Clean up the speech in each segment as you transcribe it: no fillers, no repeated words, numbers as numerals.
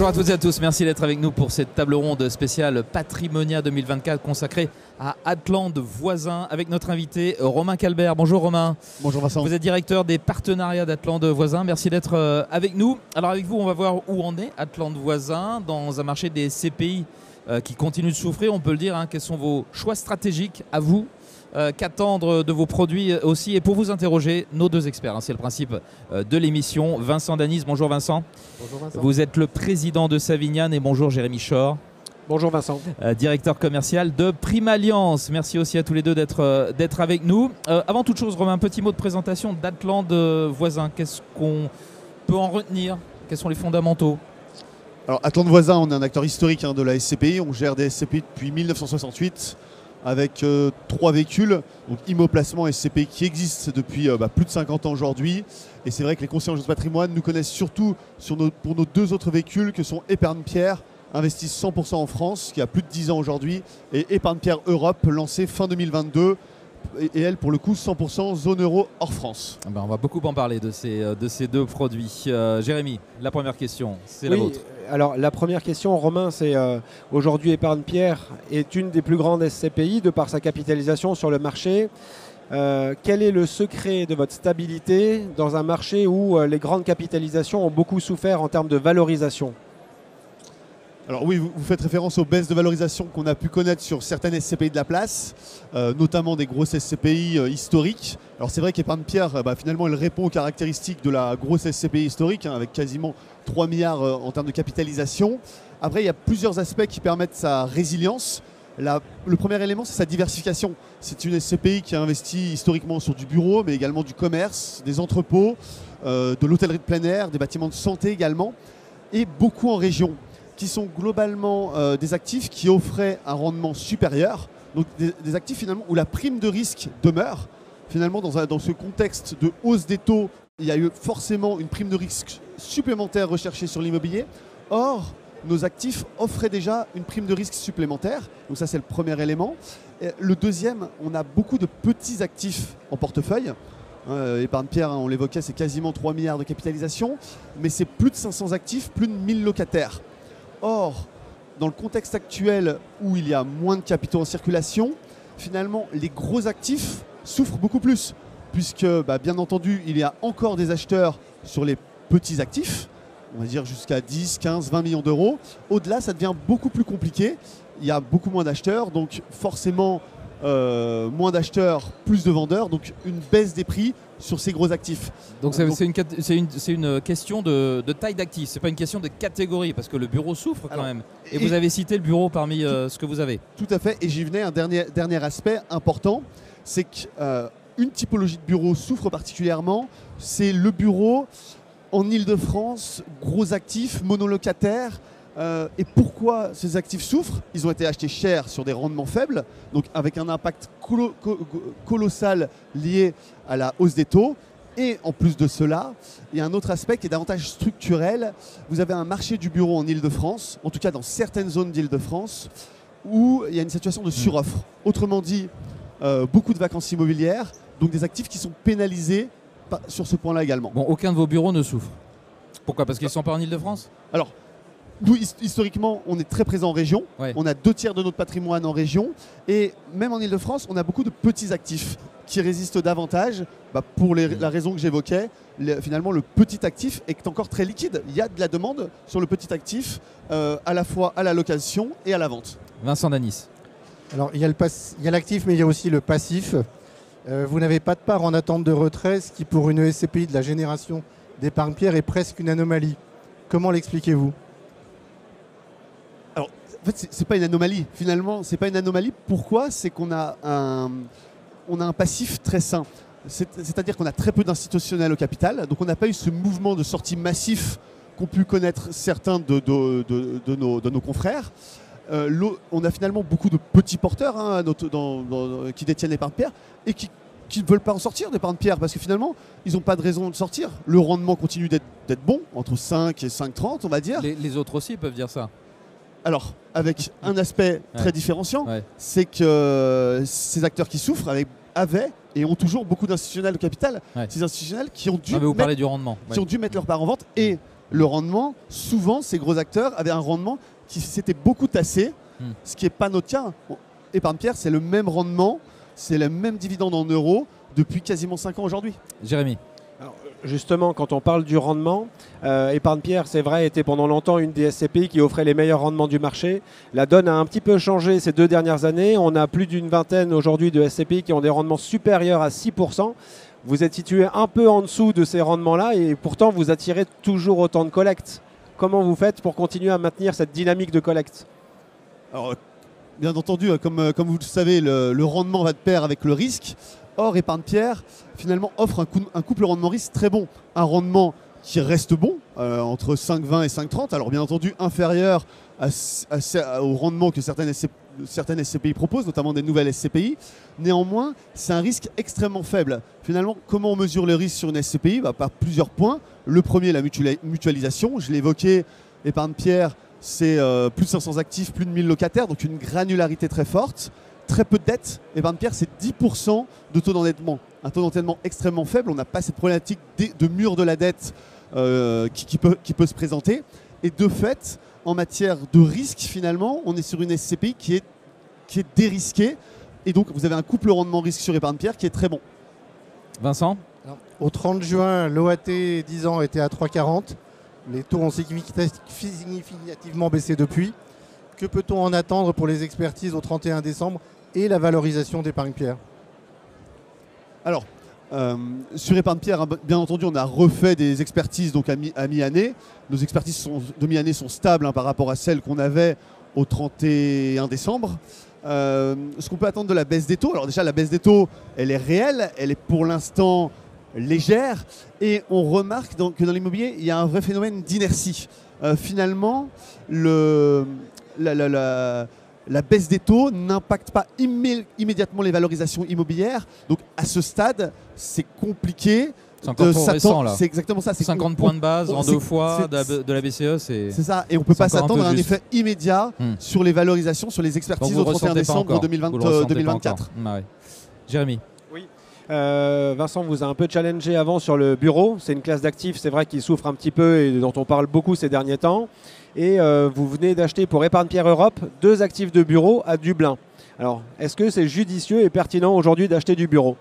Bonjour à toutes et à tous, merci d'être avec nous pour cette table ronde spéciale Patrimonia 2024 consacrée à Atlante Voisin avec notre invité Romain Calbert. Bonjour Romain. Bonjour Vincent. Vous êtes directeur des partenariats d'Atlante Voisin, merci d'être avec nous. Alors avec vous, on va voir où en est Atlante Voisin dans un marché des SCPI qui continue de souffrir, on peut le dire. Quels sont vos choix stratégiques à vous qu'attendre de vos produits aussi, et pour vous interroger nos deux experts, c'est le principe de l'émission. Vincent Danis, bonjour Vincent. Bonjour Vincent. Vous êtes le président de Savignan, et bonjour Jérémy Chor. Bonjour Vincent. Directeur commercial de Prime Alliance. Merci aussi à tous les deux d'être avec nous. Avant toute chose, Romain, un petit mot de présentation d'Atlante Voisin. Qu'est-ce qu'on peut en retenir? Quels sont les fondamentaux? Alors Atlante Voisin, on est un acteur historique de la SCPI. On gère des SCPI depuis 1968 avec 3 véhicules, donc Immoplacement SCPI, qui existent depuis plus de 50 ans aujourd'hui. Et c'est vrai que les conseillers en gestion de patrimoine nous connaissent surtout pour nos 2 autres véhicules que sont Épargne Pierre, investissent 100% en France, qui a plus de 10 ans aujourd'hui, et Épargne Pierre Europe, lancée fin 2022, et elle, pour le coup, 100% zone euro hors France. On va beaucoup en parler de ces 2 produits. Jérémy, la première question, c'est la vôtre. Alors la première question, Romain, c'est aujourd'hui Épargne Pierre est une des plus grandes SCPI de par sa capitalisation sur le marché. Quel est le secret de votre stabilité dans un marché où les grandes capitalisations ont beaucoup souffert en termes de valorisation? Alors oui, vous faites référence aux baisses de valorisation qu'on a pu connaître sur certaines SCPI de la place, notamment des grosses SCPI historiques. Alors c'est vrai qu'Épargne Pierre, finalement, elle répond aux caractéristiques de la grosse SCPI historique, avec quasiment 3 milliards en termes de capitalisation. Après, il y a plusieurs aspects qui permettent sa résilience. Le premier élément, c'est sa diversification. C'est une SCPI qui a investi historiquement sur du bureau, mais également du commerce, des entrepôts, de l'hôtellerie de plein air, des bâtiments de santé également, et beaucoup en région, qui sont globalement des actifs qui offraient un rendement supérieur, donc des actifs finalement où la prime de risque demeure. Finalement, dans ce contexte de hausse des taux, il y a eu forcément une prime de risque supplémentaire recherchée sur l'immobilier. Or, nos actifs offraient déjà une prime de risque supplémentaire, donc ça c'est le premier élément. Et le deuxième, on a beaucoup de petits actifs en portefeuille. Épargne Pierre, on l'évoquait, c'est quasiment 3 milliards de capitalisation, mais c'est plus de 500 actifs, plus de 1000 locataires. Or, dans le contexte actuel où il y a moins de capitaux en circulation, finalement, les gros actifs souffrent beaucoup plus, puisque, bien entendu, il y a encore des acheteurs sur les petits actifs, on va dire jusqu'à 10, 15, 20 millions d'euros. Au-delà, ça devient beaucoup plus compliqué. Il y a beaucoup moins d'acheteurs, donc forcément, moins d'acheteurs, plus de vendeurs, donc une baisse des prix sur ces gros actifs. Donc c'est une question de taille d'actifs, c'est pas une question de catégorie, parce que le bureau souffre quand même. Et vous avez cité le bureau parmi ce que vous avez. Tout à fait, et j'y venais, un dernier aspect important, c'est qu'une typologie de bureau souffre particulièrement, c'est le bureau en Ile-de-France, gros actifs, monolocataires. Et pourquoi ces actifs souffrent? Ils ont été achetés cher sur des rendements faibles, donc avec un impact colossal lié à la hausse des taux. Et en plus de cela, il y a un autre aspect qui est davantage structurel. Vous avez un marché du bureau en Ile-de-France, en tout cas dans certaines zones d'Ile-de-France, où il y a une situation de suroffre. Autrement dit, beaucoup de vacances immobilières, donc des actifs qui sont pénalisés sur ce point-là également. Bon, aucun de vos bureaux ne souffre. Pourquoi? Parce qu'ils ne sont pas en Ile-de-France? Alors, nous, historiquement, on est très présent en région. Ouais. On a 2 tiers de notre patrimoine en région. Et même en Ile-de-France, on a beaucoup de petits actifs qui résistent davantage pour la raison que j'évoquais. Finalement, le petit actif est encore très liquide. Il y a de la demande sur le petit actif, à la fois à la location et à la vente. Vincent Danis. Alors, il y a l'actif, mais il y a aussi le passif. Vous n'avez pas de part en attente de retrait, ce qui, pour une SCPI de la génération d'Épargne Pierre, est presque une anomalie. Comment l'expliquez-vous? Alors, en fait, c'est pas une anomalie. Finalement, c'est pas une anomalie. Pourquoi? C'est qu'on a un passif très sain. C'est-à-dire qu'on a très peu d'institutionnels au capital. Donc, on n'a pas eu ce mouvement de sortie massif qu'ont pu connaître certains de nos confrères. On a finalement beaucoup de petits porteurs qui détiennent l'épargne Pierre et qui ne veulent pas en sortir d'épargne Pierre parce que finalement, ils n'ont pas de raison de sortir. Le rendement continue d'être bon, entre 5 et 5,30, on va dire. Les autres aussi peuvent dire ça. Alors, avec un aspect très différenciant, c'est que ces acteurs qui souffrent avaient et ont toujours beaucoup d'institutionnels au capital. Ces institutionnels qui ont dû vous parlez du rendement. Qui ont dû mettre leur part en vente et le rendement, souvent ces gros acteurs avaient un rendement qui s'était beaucoup tassé, ce qui n'est pas notre cas. Épargne-pierre, c'est le même rendement, c'est le même dividende en euros depuis quasiment 5 ans aujourd'hui. Jérémy. Alors, justement, quand on parle du rendement, Épargne-pierre, c'est vrai, était pendant longtemps une des SCPI qui offrait les meilleurs rendements du marché. La donne a un petit peu changé ces 2 dernières années. On a plus d'une vingtaine aujourd'hui de SCPI qui ont des rendements supérieurs à 6%. Vous êtes situé un peu en dessous de ces rendements-là et pourtant vous attirez toujours autant de collecte. Comment vous faites pour continuer à maintenir cette dynamique de collecte? Alors, bien entendu, comme vous le savez, le rendement va de pair avec le risque. Or, Épargne-pierre, finalement, offre un couple rendement-risque très bon. Un rendement qui reste bon, entre 5,20 et 5,30. Alors, bien entendu, inférieur au rendement que certaines SCPI proposent, notamment des nouvelles SCPI. Néanmoins, c'est un risque extrêmement faible. Finalement, comment on mesure le risque sur une SCPI? Par plusieurs points. Le premier, la mutualisation. Je l'ai évoqué, Épargne-pierre, c'est plus de 500 actifs, plus de 1000 locataires, donc une granularité très forte. Très peu de dettes. Épargne-pierre, c'est 10% de taux d'endettement. Un taux d'endettement extrêmement faible. On n'a pas cette problématique de mur de la dette qui peut se présenter. Et de fait, en matière de risque, finalement, on est sur une SCPI qui est dérisquée. Et donc, vous avez un couple rendement-risque sur Épargne-pierre qui est très bon. Vincent. Alors, au 30 juin, l'OAT 10 ans était à 3,40. Les taux ont significativement baissé depuis. Que peut-on en attendre pour les expertises au 31 décembre et la valorisation d'Épargne-pierre? Alors, sur Épargne-pierre, bien entendu, on a refait des expertises donc à mi-année. Nos expertises de mi-année sont stables par rapport à celles qu'on avait au 31 décembre. Ce qu'on peut attendre de la baisse des taux, alors déjà la baisse des taux, elle est réelle, elle est pour l'instant légère, et on remarque que dans l'immobilier, il y a un vrai phénomène d'inertie. Finalement, la baisse des taux n'impacte pas immédiatement les valorisations immobilières. Donc à ce stade, c'est compliqué. C'est encore trop récent là. C'est exactement ça. 50 points de base en 2 fois de la BCE, c'est ça. Et on ne peut pas s'attendre à un effet immédiat sur les valorisations, sur les expertises au 31 décembre 2024. Ouais. Jérémy. Oui. Vincent vous a un peu challengé avant sur le bureau. C'est une classe d'actifs, c'est vrai, qui souffre un petit peu et dont on parle beaucoup ces derniers temps. Et vous venez d'acheter pour Épargne-pierre Europe 2 actifs de bureau à Dublin. Alors, est-ce que c'est judicieux et pertinent aujourd'hui d'acheter du bureau?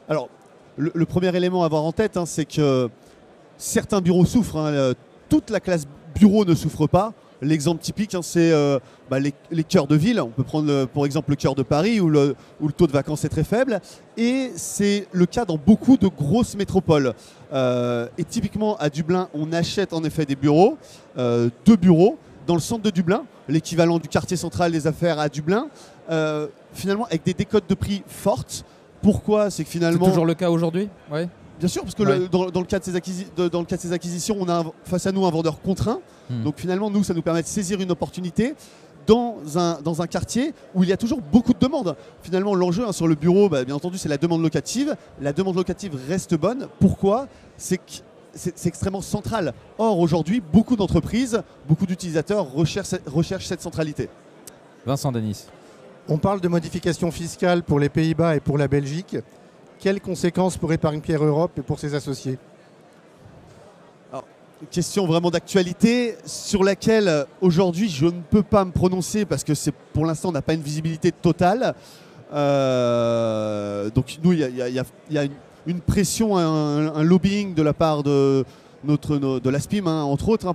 Alors, le premier élément à avoir en tête, c'est que certains bureaux souffrent. Toute la classe bureau ne souffre pas. L'exemple typique, c'est les cœurs de ville. On peut prendre pour exemple le cœur de Paris où le taux de vacances est très faible. Et c'est le cas dans beaucoup de grosses métropoles. Et typiquement à Dublin, on achète en effet des bureaux, 2 bureaux dans le centre de Dublin, l'équivalent du quartier central des affaires à Dublin, finalement avec des décotes de prix fortes. Pourquoi? C'est que finalement... C'est toujours le cas aujourd'hui? Ouais. Bien sûr, parce que dans le cas de ces acquisitions, on a face à nous un vendeur contraint. Donc finalement, nous, ça nous permet de saisir une opportunité dans un quartier où il y a toujours beaucoup de demandes. Finalement, l'enjeu sur le bureau, bien entendu, c'est la demande locative. La demande locative reste bonne. Pourquoi? C'est extrêmement central. Or, aujourd'hui, beaucoup d'entreprises, beaucoup d'utilisateurs recherchent cette centralité. Vincent Denis. On parle de modifications fiscales pour les Pays-Bas et pour la Belgique. Quelles conséquences pour Épargne-pierre Europe et pour ses associés? Alors, une question vraiment d'actualité sur laquelle aujourd'hui je ne peux pas me prononcer parce que pour l'instant on n'a pas une visibilité totale. Donc nous il y a une pression, un lobbying de la part de l'ASPIM, entre autres,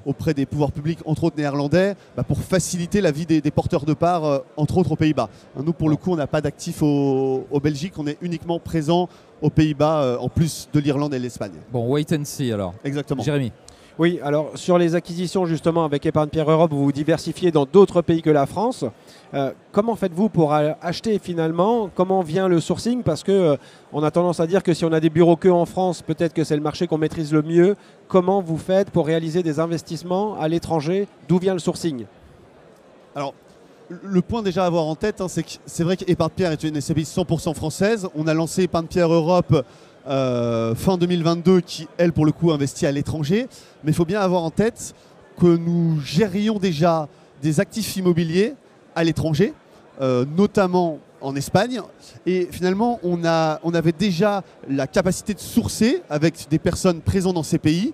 auprès des pouvoirs publics, entre autres néerlandais, pour faciliter la vie des porteurs de parts, entre autres aux Pays-Bas. Nous, pour le coup, on n'a pas d'actifs au Belgique, on est uniquement présent aux Pays-Bas, en plus de l'Irlande et de l'Espagne. Bon, wait and see alors. Exactement. Jérémy. Oui, alors sur les acquisitions justement avec Épargne-pierre Europe, vous vous diversifiez dans d'autres pays que la France. Comment faites-vous pour acheter finalement? Comment vient le sourcing? Parce qu'on a tendance à dire que si on a des bureaux que en France, peut-être que c'est le marché qu'on maîtrise le mieux. Comment vous faites pour réaliser des investissements à l'étranger? D'où vient le sourcing? Alors, le point déjà à avoir en tête, c'est que c'est vrai qu'Épargne-pierre est une SCPI 100% française. On a lancé Épargne-pierre Europe fin 2022 qui, elle, pour le coup, investit à l'étranger. Mais il faut bien avoir en tête que nous gérions déjà des actifs immobiliers à l'étranger, notamment en Espagne. Et finalement, on avait déjà la capacité de sourcer avec des personnes présentes dans ces pays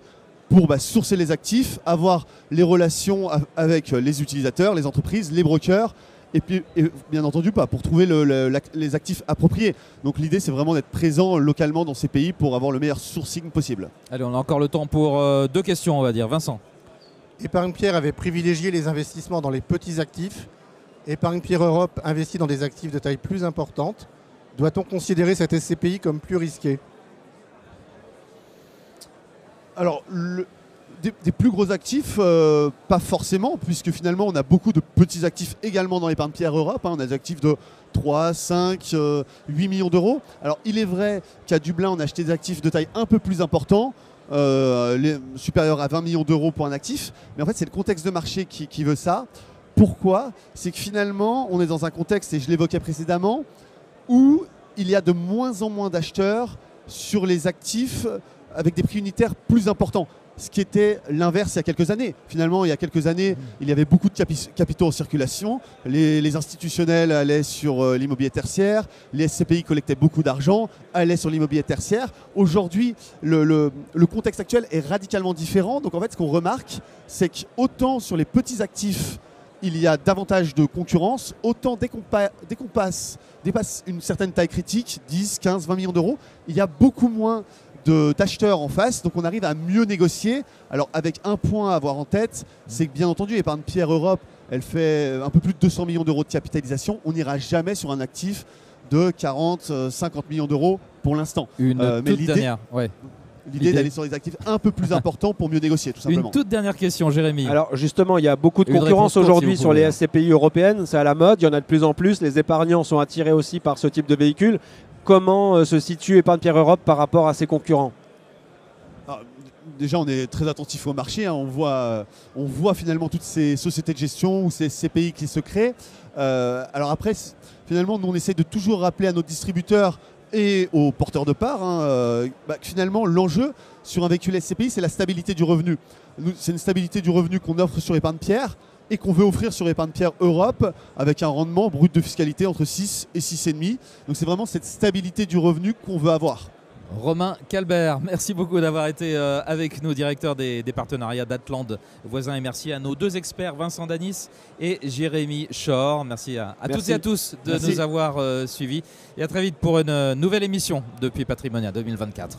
pour sourcer les actifs, avoir les relations avec les utilisateurs, les entreprises, les brokers, et puis bien entendu pour trouver les actifs appropriés. Donc l'idée, c'est vraiment d'être présent localement dans ces pays pour avoir le meilleur sourcing possible. Allez, on a encore le temps pour 2 questions, on va dire. Vincent. Épargne-Pierre avait privilégié les investissements dans les petits actifs. Épargne-Pierre Europe investit dans des actifs de taille plus importante. Doit-on considérer cette SCPI comme plus risquée? Alors, des plus gros actifs, pas forcément, puisque finalement, on a beaucoup de petits actifs également dans l'épargne-pierre Europe. On a des actifs de 3, 5, 8 millions d'euros. Alors, il est vrai qu'à Dublin, on a acheté des actifs de taille un peu plus importants, supérieurs à 20 millions d'euros pour un actif. Mais en fait, c'est le contexte de marché qui veut ça. Pourquoi? C'est que finalement, on est dans un contexte, et je l'évoquais précédemment, où il y a de moins en moins d'acheteurs sur les actifs avec des prix unitaires plus importants. Ce qui était l'inverse il y a quelques années. Finalement, il y a quelques années, il y avait beaucoup de capitaux en circulation. Les institutionnels allaient sur l'immobilier tertiaire. Les SCPI collectaient beaucoup d'argent, allaient sur l'immobilier tertiaire. Aujourd'hui, le contexte actuel est radicalement différent. Donc en fait, ce qu'on remarque, c'est qu'autant sur les petits actifs, il y a davantage de concurrence, autant dès qu'on dépasse une certaine taille critique, 10, 15, 20 millions d'euros, il y a beaucoup moins d'acheteurs en face, donc on arrive à mieux négocier. Alors avec un point à avoir en tête, c'est que bien entendu, épargne-pierre Europe, elle fait un peu plus de 200 millions d'euros de capitalisation. On n'ira jamais sur un actif de 40, 50 millions d'euros pour l'instant. L'idée d'aller sur des actifs un peu plus importants pour mieux négocier, tout simplement. Une toute dernière question, Jérémy. Alors justement, il y a beaucoup de concurrence aujourd'hui sur les SCPI européennes, c'est à la mode, il y en a de plus en plus, les épargnants sont attirés aussi par ce type de véhicule. Comment se situe Épargne-Pierre Europe par rapport à ses concurrents? Déjà, on est très attentif au marché. On voit finalement toutes ces sociétés de gestion ou ces CPI qui se créent. Alors après, finalement, nous, on essaie de toujours rappeler à nos distributeurs et aux porteurs de parts que finalement, l'enjeu sur un véhicule SCPI, c'est la stabilité du revenu. C'est une stabilité du revenu qu'on offre sur Épargne-Pierre et qu'on veut offrir sur Épargne-Pierre Europe avec un rendement brut de fiscalité entre 6 et 6,5. Donc c'est vraiment cette stabilité du revenu qu'on veut avoir. Romain Calbert, merci beaucoup d'avoir été avec nous, directeur des partenariats d'Atlande Voisins, et merci à nos 2 experts, Vincent Danis et Jérémy Schor. Merci à toutes et à tous de nous avoir suivis et à très vite pour une nouvelle émission depuis Patrimonia 2024.